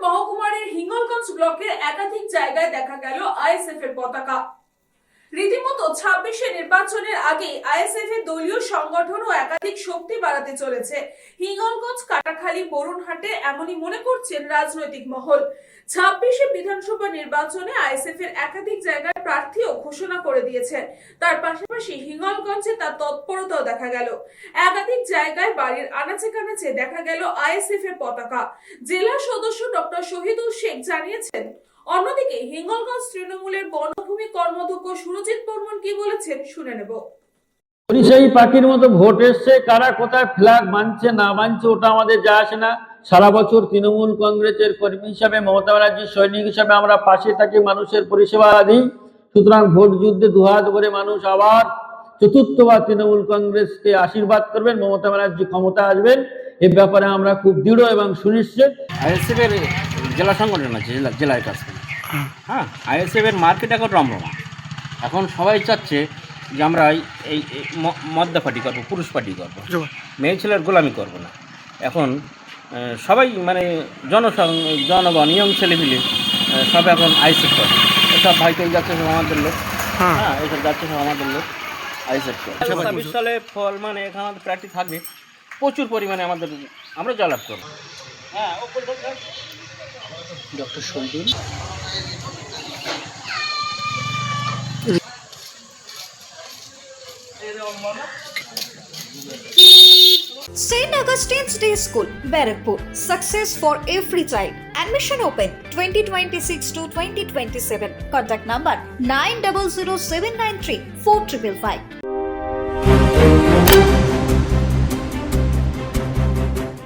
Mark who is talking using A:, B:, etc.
A: মহকুমার হিঙ্গলগঞ্জ ব্লকের একাধিক জায়গায় দেখা গেল আইএসএফ এর পতাকা। রীতিমতো 26 নির্বাচনের আগে আইএসএফ এর দলীয় সংগঠন ও একাধিক শক্তি বাড়াতে চলেছে। হিঙ্গলগঞ্জ, কাটাখালী, বরুণহাটে এমনই মনে করছেন রাজনৈতিক মহল। 26 বিধানসভা নির্বাচনে আইএসএফ এর একাধিক জায়গায় প্রার্থীও ঘোষণা করে দিয়েছে। তার পাশাপাশি হিঙ্গলগঞ্জে তার তৎপরতাও দেখা গেল। একাধিক জায়গায় বাড়ির আনাচে কানাচে দেখা গেল আইএসএফ এর পতাকা। জেলা সদস্য ডক্টর শহীদুল শেখ জানিয়েছেন। অন্যদিকে হিঙ্গলগঞ্জ তৃণমূলের বনভূমি কর্মাধ্যক্ষ সুরজিৎ বর্মন কি বলেছেন শুনে নেব।
B: পরিযায়ী পাখির মতো ভোট এসছে, কারা কোথায় ফ্ল্যাগ মানছে না মানছে ওটা আমাদের যা আসে না। সারা বছর তৃণমূল কংগ্রেসের কর্মী হিসাবে, মমতা ব্যানার্জির সৈনিক হিসাবে আমরা পাশে থাকি, মানুষের পরিষেবা দিই। সুতরাং ভোট যুদ্ধে দুহাত ভরে মানুষ আবার চতুর্থবার তৃণমূল কংগ্রেসকে আশীর্বাদ করবেন, মমতা ব্যানার্জি ক্ষমতা আসবেন, এ ব্যাপারে আমরা খুব দৃঢ় এবং সুনিশ্চিত।
C: আইএসএফ এর জেলা সংগঠন আছে, জেলার কাছ থেকে। হ্যাঁ, আইএসএফ এর মার্কেট এখন রমরমা। এখন সবাই চাচ্ছে যে আমরা এই মদ্দা পার্টি করবো, পুরুষ পার্টি করবো, মেয়ে ছেলের গোলামি করবো না। এখন সবাই মানে জনগণ ইয়ং ছেলেপিলে সব এখন আইএসএফ করে। এসব ভাইকেল যাচ্ছে সব আমাদের লোক। হ্যাঁ, এসব যাচ্ছে সব আমাদের লোক আইএসএফ করে। 26 সালে ফল মানে এখানে আমাদের প্রার্থী থাকবে প্রচুর পরিমাণে, আমরা জয়লাভ করবো। হ্যাঁ, doctor Shahidul.
D: St. Augustine's Day School, Barakpur. Success for every child. Admission open 2026 to 2027. Contact number 900793 4555.